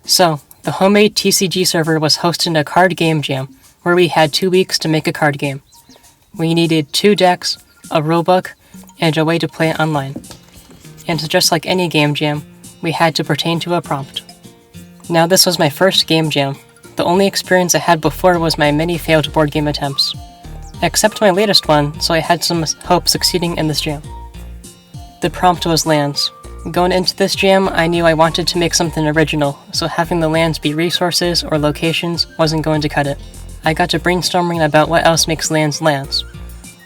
So, the homemade TCG server was hosting a card game jam, where we had 2 weeks to make a card game. We needed 2 decks, a rulebook, and a way to play it online. And just like any game jam, we had to pertain to a prompt. Now this was my first game jam. The only experience I had before was my many failed board game attempts. Except my latest one, so I had some hope succeeding in this jam. The prompt was lands. Going into this jam, I knew I wanted to make something original, so having the lands be resources or locations wasn't going to cut it. I got to brainstorming about what else makes lands lands.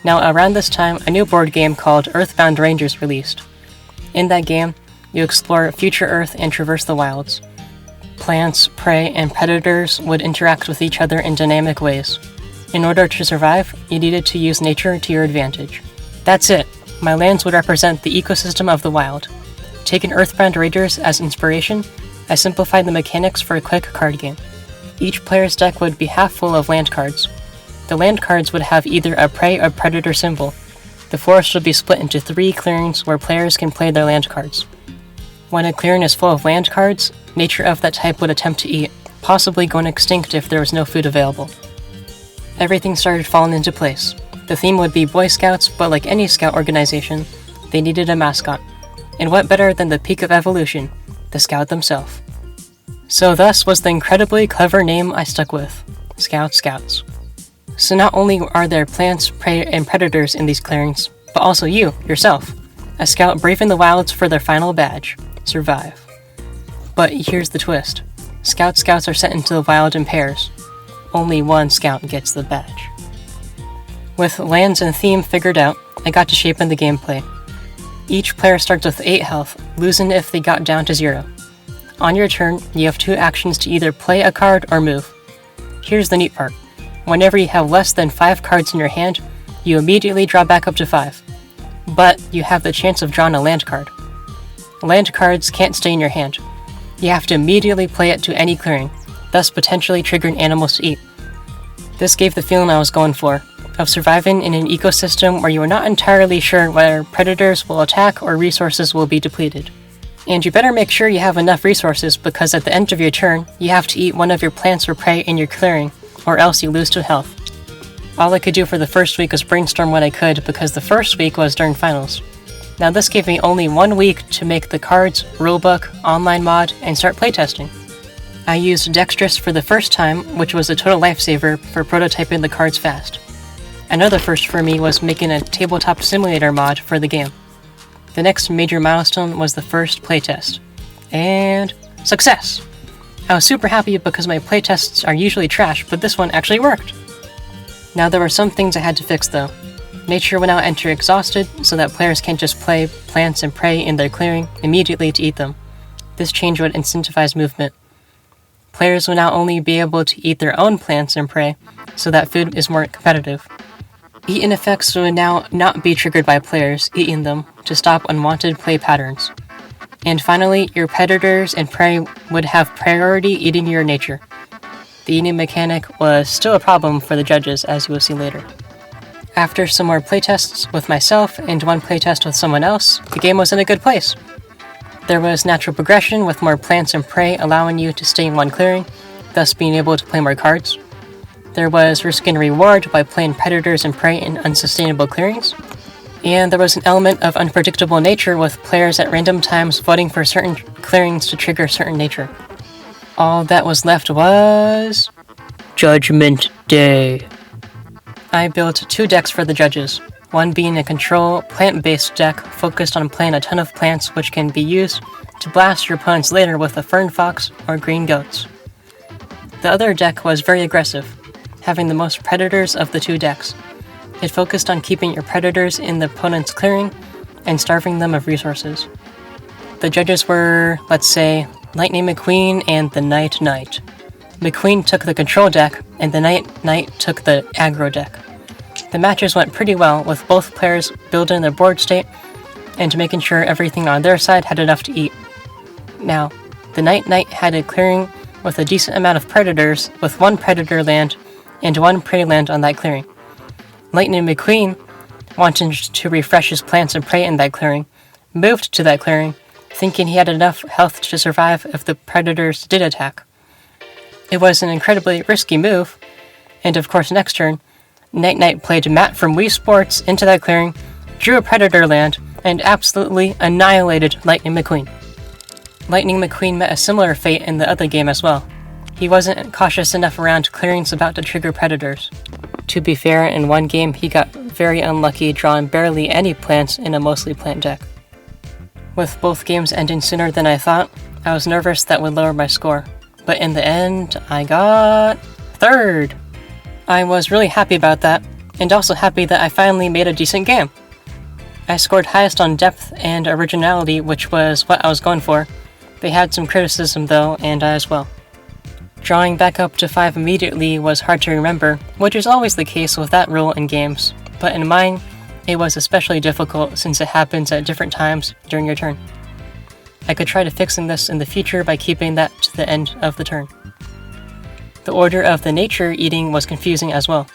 Now around this time, a new board game called Earthbound Rangers released. In that game, you explore future Earth and traverse the wilds. Plants, prey, and predators would interact with each other in dynamic ways. In order to survive, you needed to use nature to your advantage. That's it. My lands would represent the ecosystem of the wild. Taking Earthbound Rangers as inspiration, I simplified the mechanics for a quick card game. Each player's deck would be half full of land cards. The land cards would have either a prey or predator symbol. The forest would be split into 3 clearings where players can play their land cards. When a clearing is full of land cards, nature of that type would attempt to eat, possibly going extinct if there was no food available. Everything started falling into place. The theme would be Boy Scouts, but like any scout organization, they needed a mascot. And what better than the peak of evolution, the scout themselves. So thus was the incredibly clever name I stuck with, Scout Scouts. So not only are there plants, prey, and predators in these clearings, but also you, yourself, a scout braving the wilds for their final badge, survive. But here's the twist. Scouts are sent into the wild in pairs. Only one scout gets the badge. With lands and theme figured out, I got to shape in the gameplay. Each player starts with 8 health, losing if they got down to 0. On your turn, you have 2 actions to either play a card or move. Here's the neat part. Whenever you have less than 5 cards in your hand, you immediately draw back up to 5. But you have the chance of drawing a land card. Land cards can't stay in your hand. You have to immediately play it to any clearing, thus potentially triggering animals to eat. This gave the feeling I was going for, of surviving in an ecosystem where you are not entirely sure whether predators will attack or resources will be depleted. And you better make sure you have enough resources because at the end of your turn, you have to eat one of your plants or prey in your clearing, or else you lose to health. All I could do for the first week was brainstorm what I could because the first week was during finals. Now this gave me only 1 week to make the cards, rulebook, online mod, and start playtesting. I used Dexterous for the first time, which was a total lifesaver for prototyping the cards fast. Another first for me was making a tabletop simulator mod for the game. The next major milestone was the first playtest. And success! I was super happy because my playtests are usually trash, but this one actually worked. Now there were some things I had to fix though. Nature will now enter exhausted so that players can't just play plants and prey in their clearing immediately to eat them. This change would incentivize movement. Players will now only be able to eat their own plants and prey, so that food is more competitive. Eating effects would now not be triggered by players eating them to stop unwanted play patterns. And finally, your predators and prey would have priority eating your nature. The eating mechanic was still a problem for the judges, as you will see later. After some more playtests with myself and 1 playtest with someone else, the game was in a good place. There was natural progression with more plants and prey allowing you to stay in one clearing, thus being able to play more cards. There was risk and reward by playing predators and prey in unsustainable clearings. And there was an element of unpredictable nature with players at random times voting for certain clearings to trigger certain nature. All that was left was... Judgment Day. I built 2 decks for the judges, one being a control, plant-based deck focused on playing a ton of plants which can be used to blast your opponents later with a fern fox or green goats. The other deck was very aggressive, having the most predators of the 2 decks. It focused on keeping your predators in the opponent's clearing and starving them of resources. The judges were, let's say, Lightning McQueen and the Night Knight. McQueen took the control deck, and the Night Knight took the aggro deck. The matches went pretty well, with both players building their board state and making sure everything on their side had enough to eat. Now, the Night Knight had a clearing with a decent amount of predators, with 1 predator land and 1 prey land on that clearing. Lightning McQueen, wanting to refresh his plants and prey in that clearing, moved to that clearing, thinking he had enough health to survive if the predators did attack. It was an incredibly risky move, and of course next turn, Night played Matt from Wii Sports into that clearing, drew a predator land, and absolutely annihilated Lightning McQueen. Lightning McQueen met a similar fate in the other game as well. He wasn't cautious enough around clearings about to trigger predators. To be fair, in one game he got very unlucky drawing barely any plants in a mostly plant deck. With both games ending sooner than I thought, I was nervous that would lower my score, but in the end, I got 3rd. I was really happy about that, and also happy that I finally made a decent game. I scored highest on depth and originality, which was what I was going for. They had some criticism though, and I as well. Drawing back up to 5 immediately was hard to remember, which is always the case with that rule in games, but in mine, it was especially difficult since it happens at different times during your turn. I could try to fixing this in the future by keeping that to the end of the turn. The order of the nature eating was confusing as well.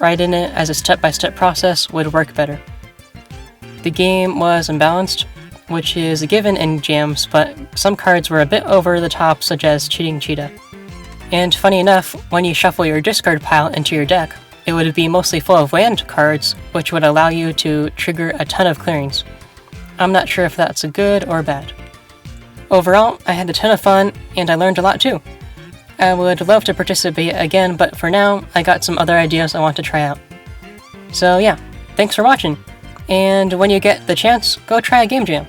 Writing it as a step-by-step process would work better. The game was unbalanced, which is a given in jams, but some cards were a bit over the top, such as Cheating Cheetah. And funny enough, when you shuffle your discard pile into your deck, it would be mostly full of land cards, which would allow you to trigger a ton of clearings. I'm not sure if that's good or bad. Overall, I had a ton of fun, and I learned a lot too. I would love to participate again, but for now, I got some other ideas I want to try out. So yeah, thanks for watching, and when you get the chance, go try a game jam.